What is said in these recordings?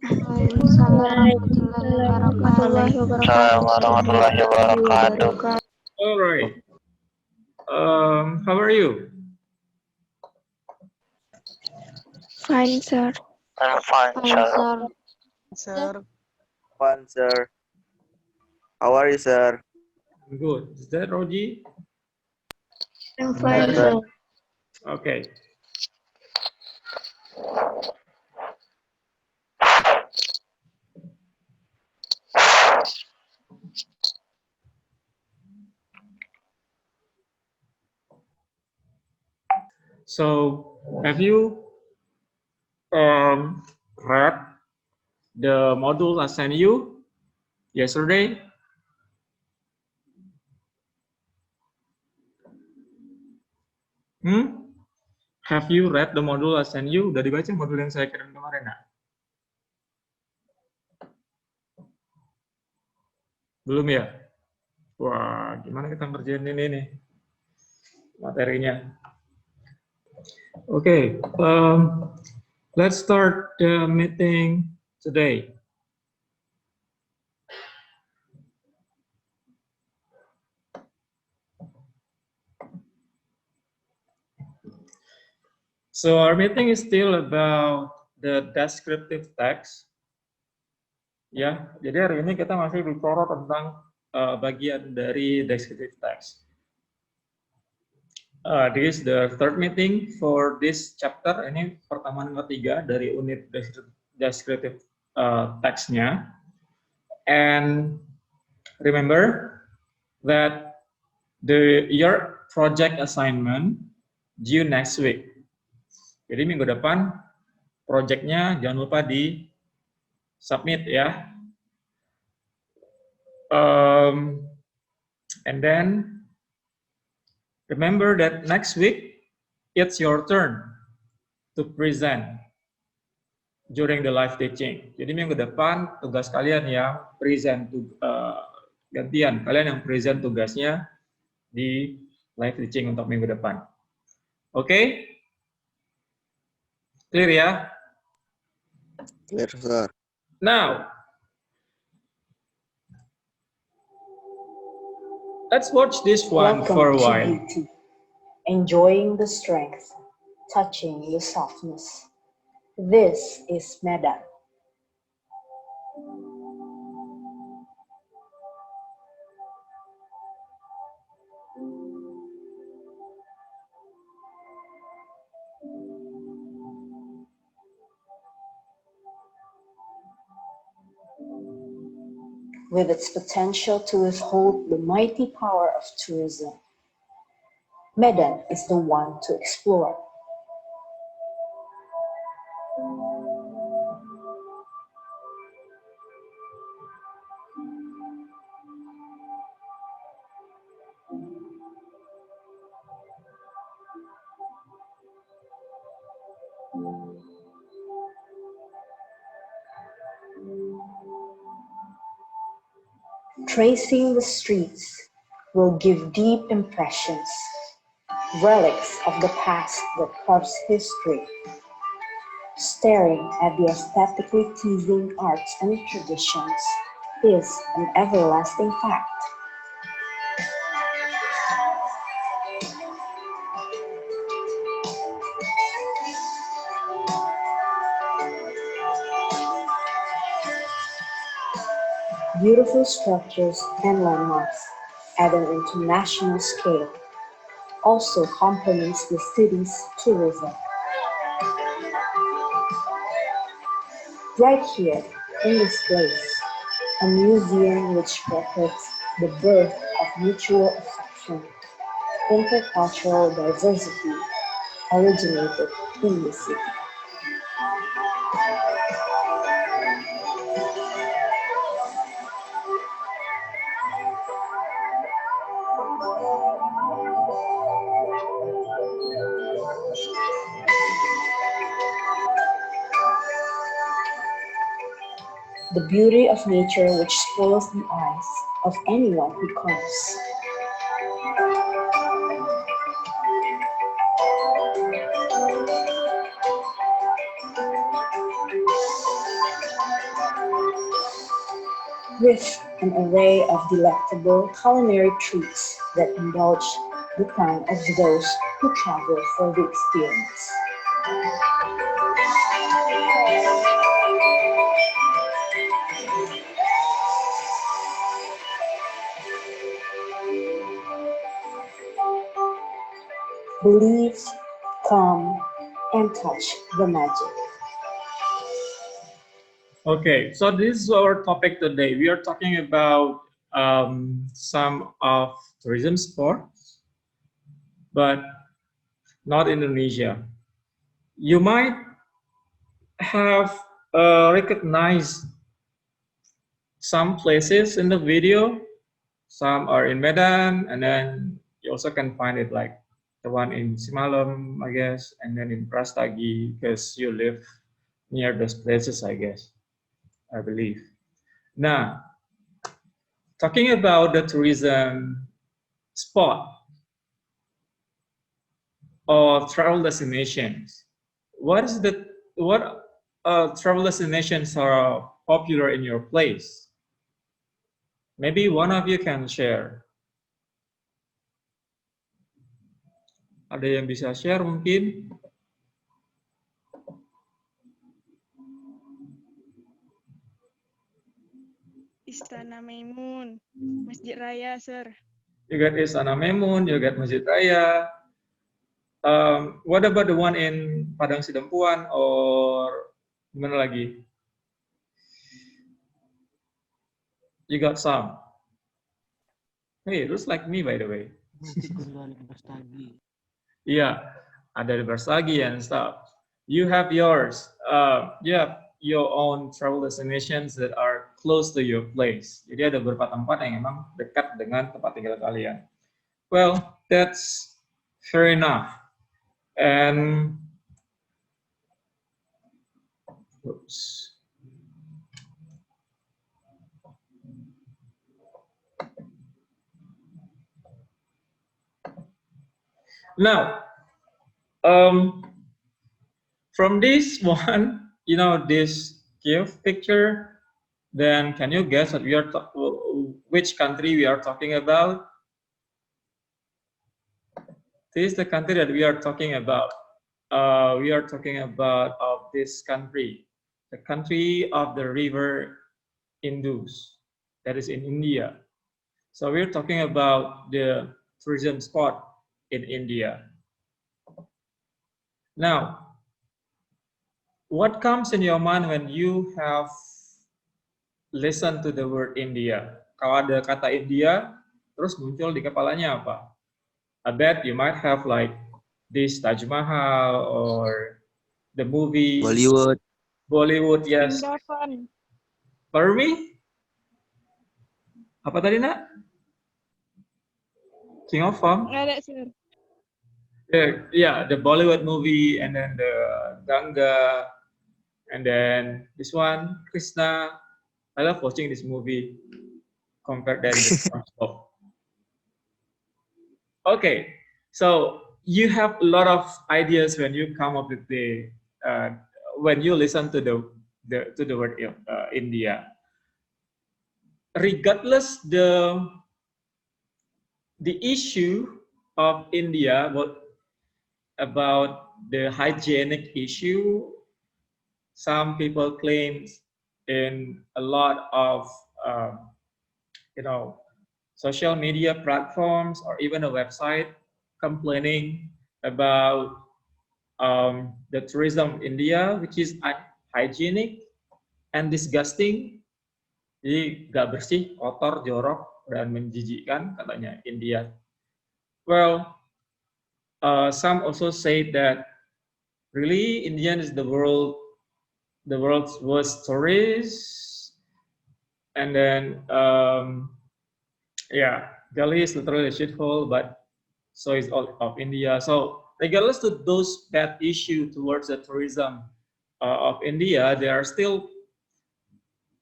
Waalaikumsalam warahmatullahi wabarakatuh. All right. How are you? Fine, sir. I'm fine, sir. Sir, Fine, sir. How are you, sir? Good. Is that Roji? I'm Yes, fine, sir. sir. Okay. So, have you read the module I sent you yesterday? Have you read the module I sent you? Udah dibaca modul yang saya kirim kemarin, nggak? Belum ya? Wah, gimana kita ngerjain ini nih materinya? Okay, let's start the meeting today. So our meeting is still about the descriptive text. Ya, jadi hari ini kita masih bicara tentang bagian dari descriptive text. This is the third meeting for this chapter. Ini pertemuan ketiga dari unit descriptive text-nya. And remember that your project assignment due next week. Jadi minggu depan project-nya jangan lupa di submit ya. And then remember that next week it's your turn to present during the live teaching. Jadi minggu depan tugas kalian yang present gantian, kalian yang present tugasnya di live teaching untuk minggu depan. Oke? Clear ya? Clear, sir. Now, let's watch this one for a while. Beauty, enjoying the strength, touching the softness. This is Medan. With its potential to withhold the mighty power of tourism, Medan is the one to explore. Tracing the streets will give deep impressions, relics of the past that carves history. Staring at the aesthetically pleasing arts and traditions is an everlasting fact. Beautiful structures and landmarks at an international scale also complements the city's tourism. Right here, in this place, a museum which records the birth of mutual affection, intercultural diversity originated in the city. The beauty of nature which spoils the eyes of anyone who comes. with an array of delectable culinary treats that indulge the tongue of those who travel for the experience. Believe, come, and touch the magic. Okay, so this is our topic today. We are talking about some of tourism sports, but not Indonesia. You might have recognized some places in the video. Some are in Medan, and then you also can find it like the one in Simalem, I guess, and then in Prastagi, because you live near those places, I guess, I believe. Now, talking about the tourism spot or travel destinations, what travel destinations are popular in your place? Maybe one of you can share. Ada yang bisa share mungkin? Istana Maimun, Masjid Raya, Sir. You got Istana Maimun, you got Masjid Raya. What about the one in Padang Sidempuan or mana lagi? You got some. Hey, it looks like me by the way. Yeah, ada di Bersagi and stuff. You have yours. You have your own travel destinations that are close to your place. Jadi ada beberapa tempat yang memang dekat dengan tempat tinggal kalian. Well, that's fair enough. And oops. Now, from this one, this cave picture, then can you guess what which country we are talking about? This is the country that we are talking about. We are talking about this country, the country of the river Indus, that is in India. So we're talking about the tourism spot in India. Now, what comes in your mind when you have listened to the word India? Kalau ada kata India, terus muncul di kepalanya apa? I bet you might have like this Taj Mahal or the movie Bollywood, yes. Vrindavan. Pardon me? Apa tadi, Nak? King of Fun? Nggak ada, Sir. Yeah, the Bollywood movie, and then the Ganga, and then this one, Krishna. I love watching this movie compared to the SpongeBob. Okay, so you have a lot of ideas when you come up with when you listen to the word India. Regardless the issue of India, about the hygienic issue, some people claim in a lot of social media platforms or even a website complaining about the tourism of India, which is unhygienic and disgusting. Jadi gak bersih, kotor, jorok, dan menjijikkan katanya India. Well, some also say that really India is the world's worst tourist, and then Delhi is literally a shithole, but so is all of India. So regardless to those bad issues towards the tourism of India, there are still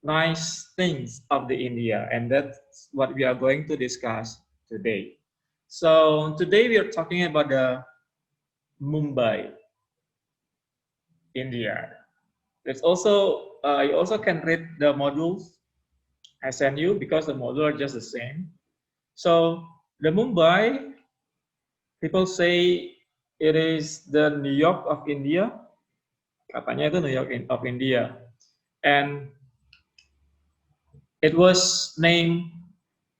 nice things of the India, and that's what we are going to discuss today. So today we are talking about the Mumbai, India. It's also you also can read the modules I send you because the module are just the same. So the Mumbai, people say it is the New York of India. Katanya itu New York of India. And it was named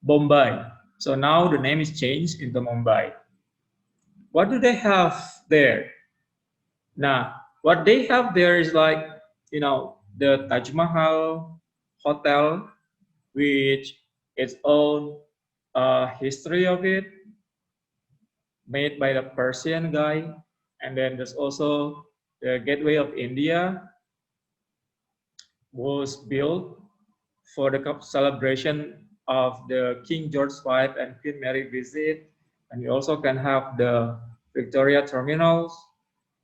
Bombay. So now the name is changed into Mumbai. What do they have there? Now, what they have there is like, the Taj Mahal Hotel, which its own history of it, made by the Persian guy. And then there's also the Gateway of India, was built for the celebration of the King George V and Queen Mary visit. And you also can have the Victoria terminals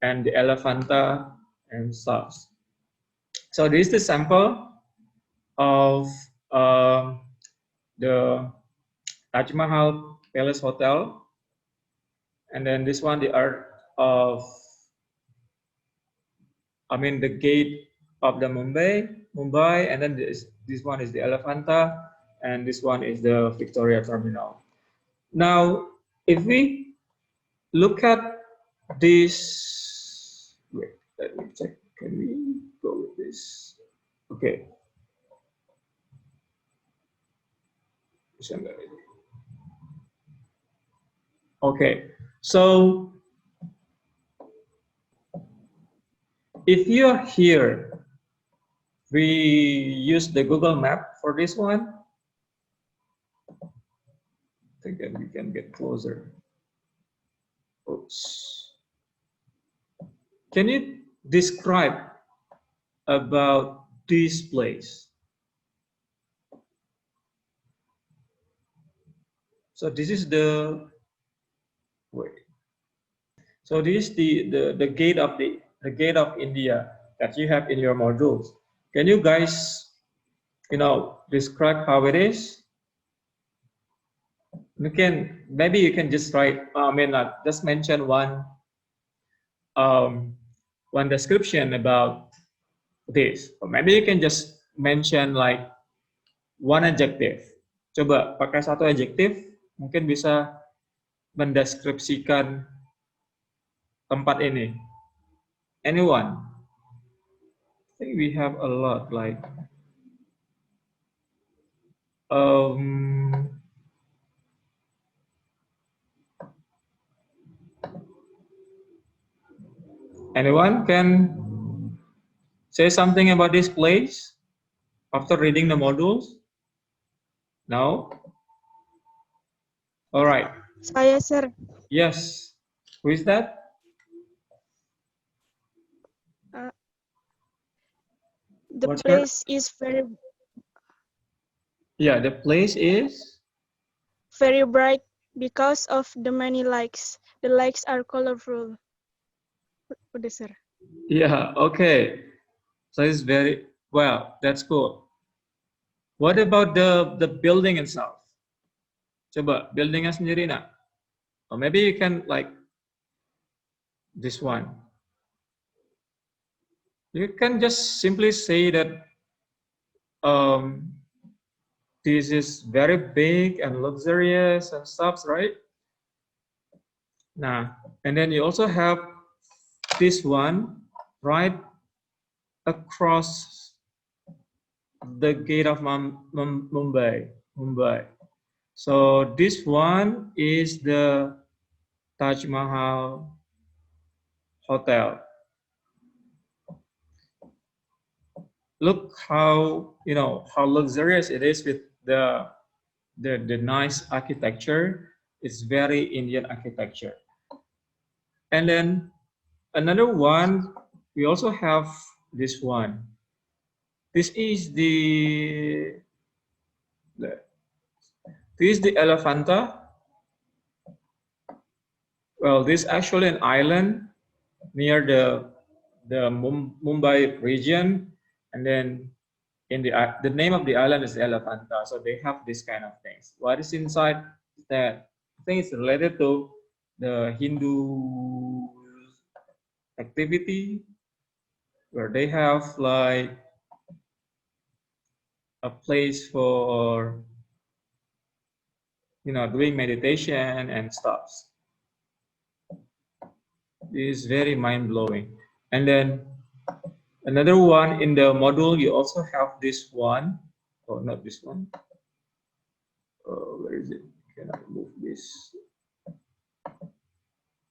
and the Elephanta and stuff. So this is the sample of the Taj Mahal Palace Hotel. And then this one, the art of, the gate of the Mumbai, and then this one is the Elephanta, and this one is the Victoria Terminal. Now, if we look at this, wait, let me check. Can we go with this? Okay. Okay, so if you're here, we use the Google Map for this one. I think that we can get closer. Oops. Can you describe about this place? So this is the wait. So this is the gate of the gate of India that you have in your modules. Can you guys, describe how it is? Maybe you can just write. Just mention one description about this. Or maybe you can just mention like one adjective. Coba pakai satu adjektif, mungkin bisa mendeskripsikan tempat ini. Anyone? I think we have a lot, like anyone can say something about this place after reading the modules? No? All right. Saya, Sir. Yes. Who is that? The What's place is very, Yeah, the place is? very bright because of the many lights. The lights are colorful. Udah, Sir. Yeah, okay. So it's very, well, that's cool. What about the building itself? Coba, buildingnya sendiri nak? Or maybe you can like this one. You can just simply say that this is very big and luxurious and stuff, right? Nah, and then you also have this one right across the gate of Mumbai. So this one is the Taj Mahal Hotel. Look how how luxurious it is with the nice architecture. It's very Indian architecture. And then another one, we also have this one. This is the Elephanta. Well, this is actually an island near the Mumbai region, and then in the name of the island is Elephanta. So they have this kind of things. What is inside that? I think it's related to the Hindu activity, where they have like a place for, doing meditation and stuff. This is very mind-blowing. And then another one in the module, you also have this one. Oh, not this one. Where is it? Can I move this?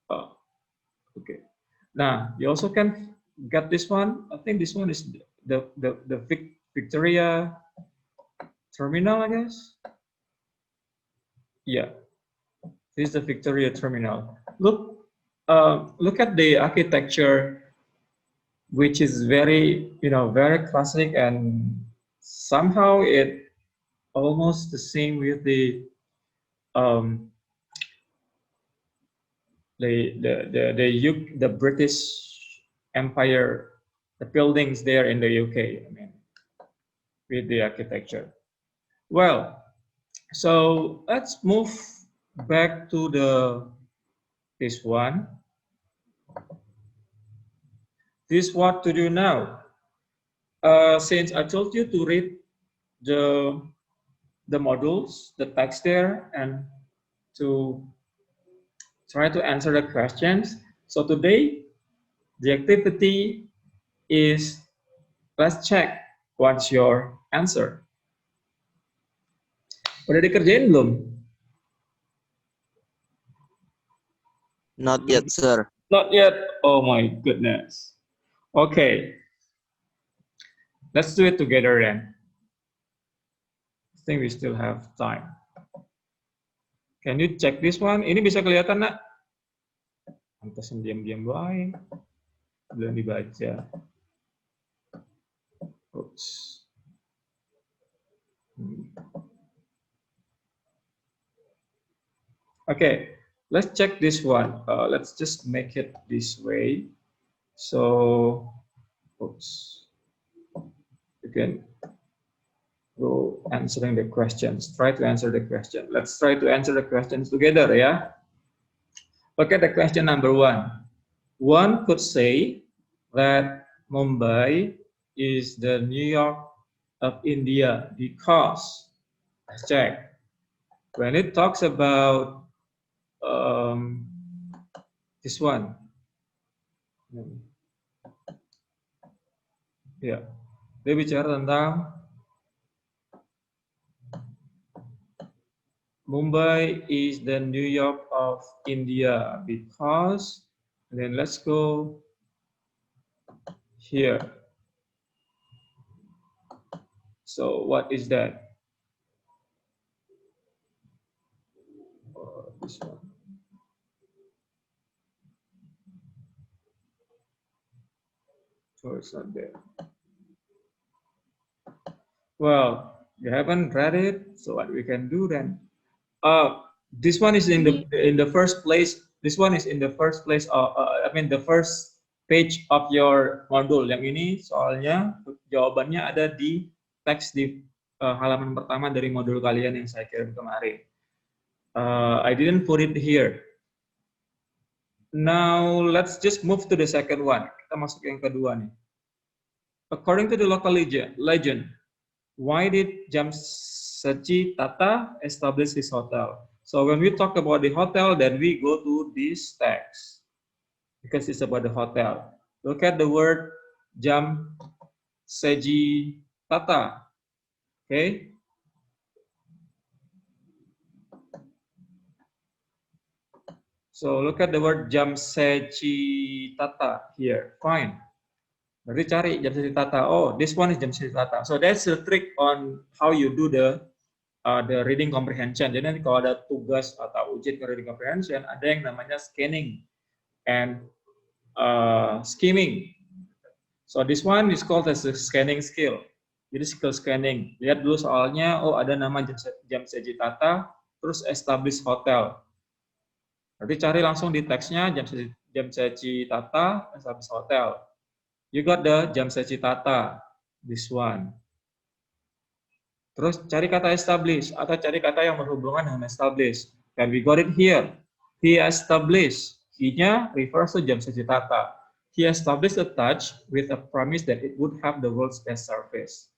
Oh, okay. Now, you also can get this one. I think this one is the Victoria Terminal, I guess. Yeah, this is the Victoria Terminal. Look at the architecture, which is very, very classic, and somehow it almost the same with the British Empire, the buildings there in the UK. I mean, with the architecture. Well, so let's move back to this one. This what to do now. Since I told you to read the modules, the text there, and to try to answer the questions. So today, the activity is, let's check what's your answer. Udah dikerjain belum? Not yet, sir. Not yet. Oh my goodness. Okay. Let's do it together then. I think we still have time. Can you check this one? Ini bisa kelihatan, nak? Pantesan diam-diam baik. Belum dibaca. Oops. Okay, let's check this one. Let's just make it this way. So, oops. You can go answering the questions. Try to answer the question. Let's try to answer the questions together, yeah? Look at the question number 1. One could say that Mumbai is the New York of India because, let's check. When it talks about this one, ya, dia bicara tentang Mumbai is the New York of India because, and then let's go here. So what is that? This one. So it's not there. Well, you haven't read it, so what we can do then? This one is in the first place. This one is in the first place. I mean the first page of your module. Yang ini soalnya jawabannya ada di teks di halaman pertama dari modul kalian yang saya kirim kemarin. I didn't put it here. Now let's just move to the second one. Kita masuk yang kedua nih. According to the local legend, why did Jamsetji Tata establish his hotel? So when we talk about the hotel, then we go to this text because it's about the hotel. Look at the word Jamsetji Tata. Okay. So look at the word Jamsetji Tata here. Fine. Berarti cari Jamsetji Tata. Oh, this one is Jamsetji Tata. So that's the trick on how you do the reading comprehension. Jadi nanti kalau ada tugas atau ujian reading comprehension, ada yang namanya scanning and skimming. So this one is called as the scanning skill. Jadi skill scanning. Lihat dulu soalnya, oh ada nama Jamsetji Tata, terus establish hotel. Berarti cari langsung di teksnya Jamsetji Tata, establish hotel. You got the Jamsetji Tata, this one. Terus cari kata establish atau cari kata yang berhubungan dengan establish. And we got it here. He established. He-nya refers to Jamsetji Tata. He established a touch with a promise that it would have the world's best service.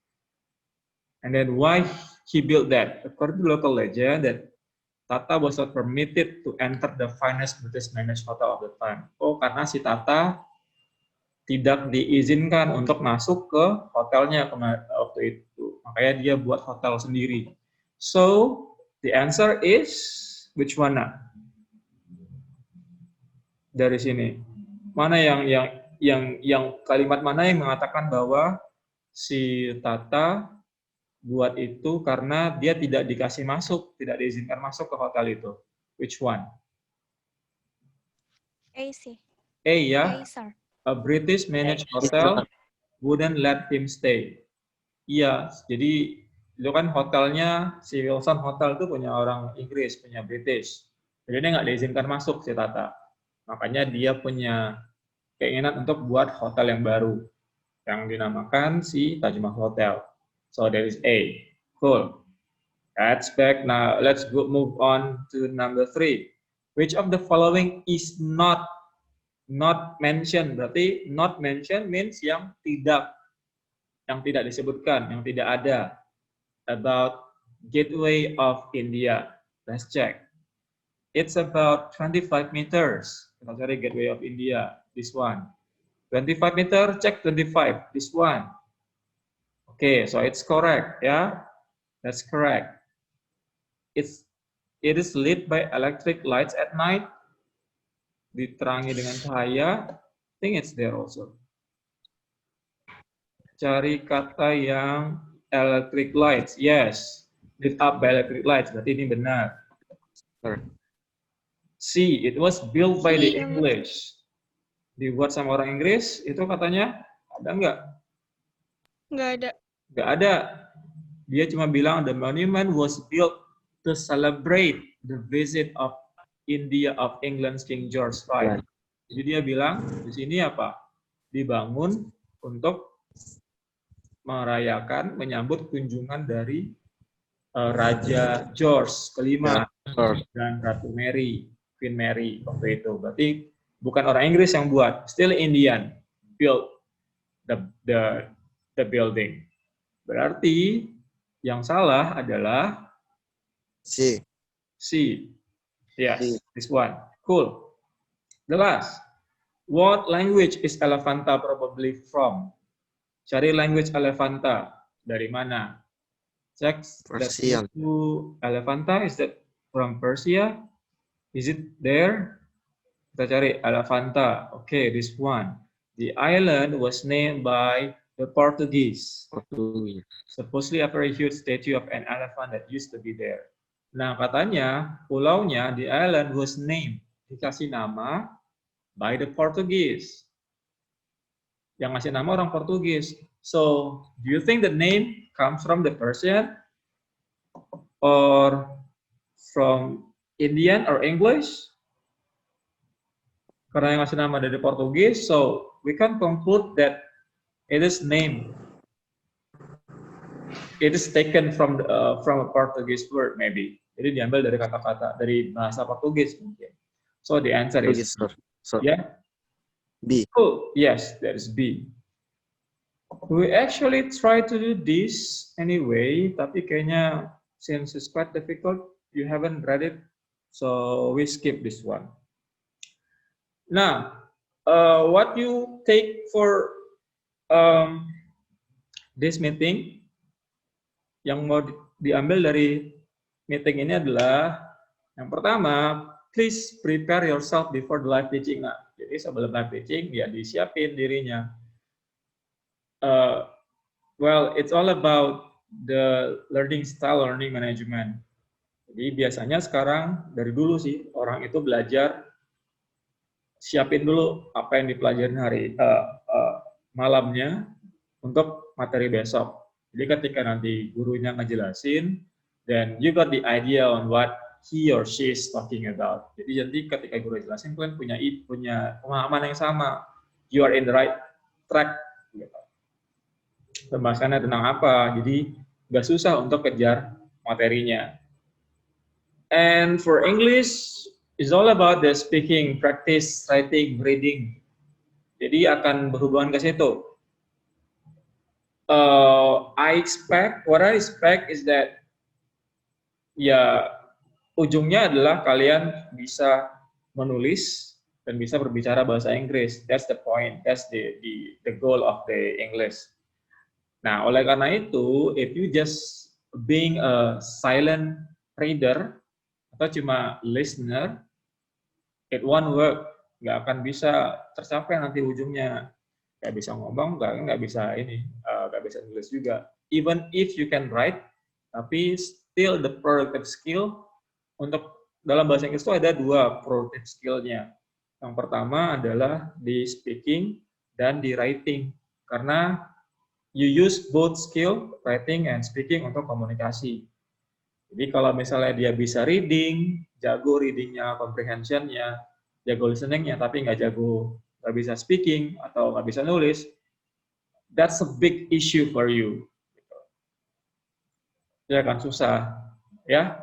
And then why he built that? According to local legend, that Tata was not permitted to enter the finest British managed hotel of the time. Oh, karena si Tata tidak diizinkan untuk masuk ke hotelnya waktu itu. Makanya dia buat hotel sendiri. So, the answer is which one? Dari sini. Mana yang kalimat mana yang mengatakan bahwa si Tata buat itu karena dia tidak dikasih masuk, tidak diizinkan masuk ke hotel itu. Which one? A sih. A ya. A, sir. A British managed hotel wouldn't let him stay. Iya, jadi itu kan hotelnya, si Wilson Hotel itu punya orang Inggris, punya British. Jadi dia nggak diizinkan masuk si Tata. Makanya dia punya keinginan untuk buat hotel yang baru, yang dinamakan si Taj Mahal Hotel. So that is A. Cool. That's back. Now let's move on to number 3. Which of the following is not mentioned? Berarti not mentioned means yang tidak disebutkan, yang tidak ada about Gateway of India. Let's check. It's about 25 meters. Kita cari Gateway of India. This one. 25 meter. Check 25. This one. Okay, so it's correct, yeah, that's correct. It is lit by electric lights at night. Diterangi dengan cahaya. I think it's there also. Cari kata yang electric lights. Yes, lit up by electric lights. Berarti ini benar. C, it was built by the English. Dibuat sama orang Inggris. Itu katanya ada nggak? Nggak ada. Nggak ada. Dia cuma bilang the monument was built to celebrate the visit of India of England's King George V. Jadi dia bilang di sini apa? Dibangun untuk merayakan, menyambut kunjungan dari Raja George kelima dan Ratu Mary, Queen Mary waktu itu. Berarti bukan orang Inggris yang buat, still Indian built the building. Berarti yang salah adalah C. Yes, C. this one. Cool. The last. What language is Elephanta probably from? Cari language Elephanta. Dari mana? Check. Persian. Elephanta, is that from Persia? Is it there? Kita cari Elephanta. Okay, this one. The island was named by the Portuguese. Supposedly after a huge statue of an elephant that used to be there. Nah, katanya pulaunya, the island was named, dikasih nama by the Portuguese. Yang ngasih nama orang Portugis. So, do you think the name comes from the Persian or from Indian or English? Karena yang ngasih nama dari Portugis, so we can conclude that it is named. It is taken from a Portuguese word maybe. Jadi diambil dari kata-kata dari bahasa Portugis mungkin. So the answer is yeah. B. Oh yes, that is B. We actually try to do this anyway, tapi kayaknya since it's quite difficult, you haven't read it, so we skip this one. Now, what you take for this meeting, yang mau diambil dari meeting ini adalah yang pertama, please prepare yourself before the live teaching. Nah, jadi sebelum live teaching, ya disiapin dirinya. Well, it's all about the learning style, learning management. Jadi biasanya sekarang dari dulu sih orang itu belajar siapin dulu apa yang dipelajarin hari malamnya untuk materi besok. Jadi ketika nanti gurunya ngejelasin, then you got the idea on what he or she is talking about. Jadi nanti ketika guru jelasin, kalian punya pemahaman yang sama. You are in the right track. Pembahasannya tentang apa, jadi nggak susah untuk kejar materinya. And for English, it's all about the speaking, practice, writing, reading. Jadi akan berhubungan ke situ. So what I expect is that ya ujungnya adalah kalian bisa menulis dan bisa berbicara bahasa Inggris. That's the point. That's the goal of the English. Nah, oleh karena itu, if you just being a silent reader atau cuma listener, it won't work. Nggak akan bisa tercapai nanti ujungnya. Nggak bisa ngomong, nggak bisa nggak bisa nulis juga. Even if you can write, tapi still the productive skill untuk dalam bahasa Inggris itu ada 2 productive skill-nya. Yang pertama adalah di speaking dan di writing. Karena you use both skill, writing and speaking untuk komunikasi. Jadi kalau misalnya dia bisa reading, jago reading-nya, comprehension-nya, jago listening-nya, tapi nggak bisa speaking atau nggak bisa nulis, that's a big issue for you. Ya kan susah, ya.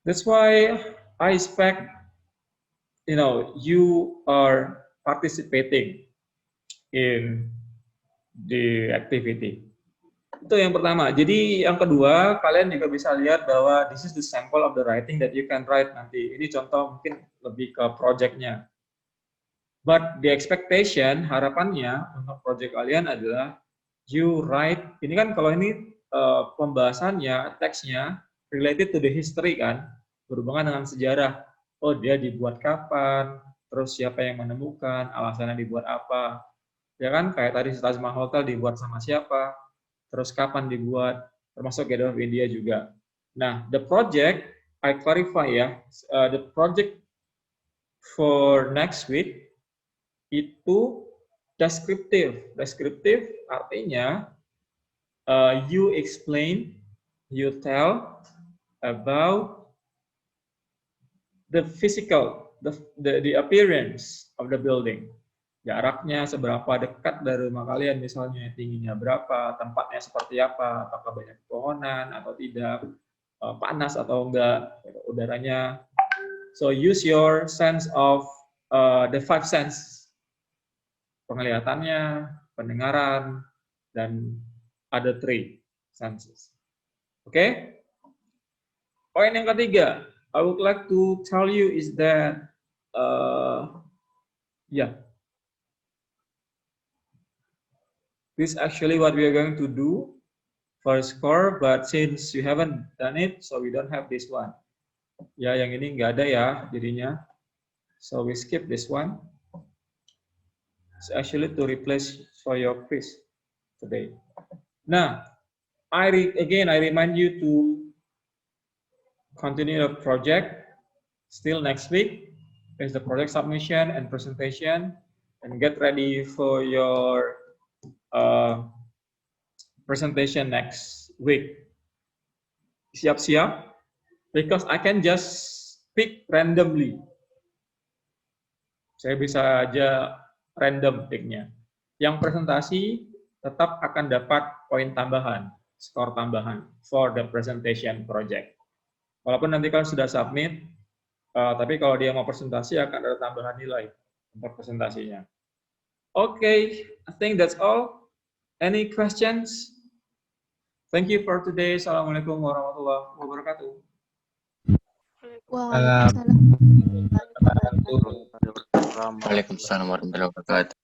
That's why I expect, you are participating in the activity. Itu yang pertama. Jadi yang kedua, kalian juga bisa lihat bahwa this is the sample of the writing that you can write nanti. Ini contoh mungkin lebih ke project-nya. But the expectation, harapannya untuk project kalian adalah you write, ini kan kalau ini pembahasannya, teksnya related to the history kan, berhubungan dengan sejarah. Oh, dia dibuat kapan, terus siapa yang menemukan, alasannya dibuat apa. Ya kan, kayak tadi Taj Mahal Hotel dibuat sama siapa, terus kapan dibuat, termasuk Gate of India juga. Nah, the project, I clarify ya, the project for next week itu descriptive. Descriptive artinya you explain, you tell about the physical, the appearance of the building. Jaraknya seberapa dekat dari rumah kalian, misalnya tingginya berapa, tempatnya seperti apa, apakah banyak pepohonan atau tidak, panas atau enggak, udaranya. So use your sense of the 5 sense, penglihatannya, pendengaran, dan other 3 senses. Oke? Poin yang ketiga, I would like to tell you is that, this is actually what we are going to do for a score, but since you haven't done it, so we don't have this one. Ya, yang ini nggak ada ya jadinya. So we skip this one. It's actually to replace for your quiz today. Now, I remind you to continue the project. Still next week is the project submission and presentation, and get ready for your presentation next week. Siap-siap, because I can just pick randomly. Saya bisa aja random picknya. Yang presentasi tetap akan dapat poin tambahan, skor tambahan for the presentation project. Walaupun nanti kan sudah submit, tapi kalau dia mau presentasi akan ada tambahan nilai untuk presentasinya. Okay, I think that's all. Any questions? Thank you for today. Assalamualaikum warahmatullahi wabarakatuh. Waalaikumsalam. Waalaikumsalam warahmatullahi wabarakatuh.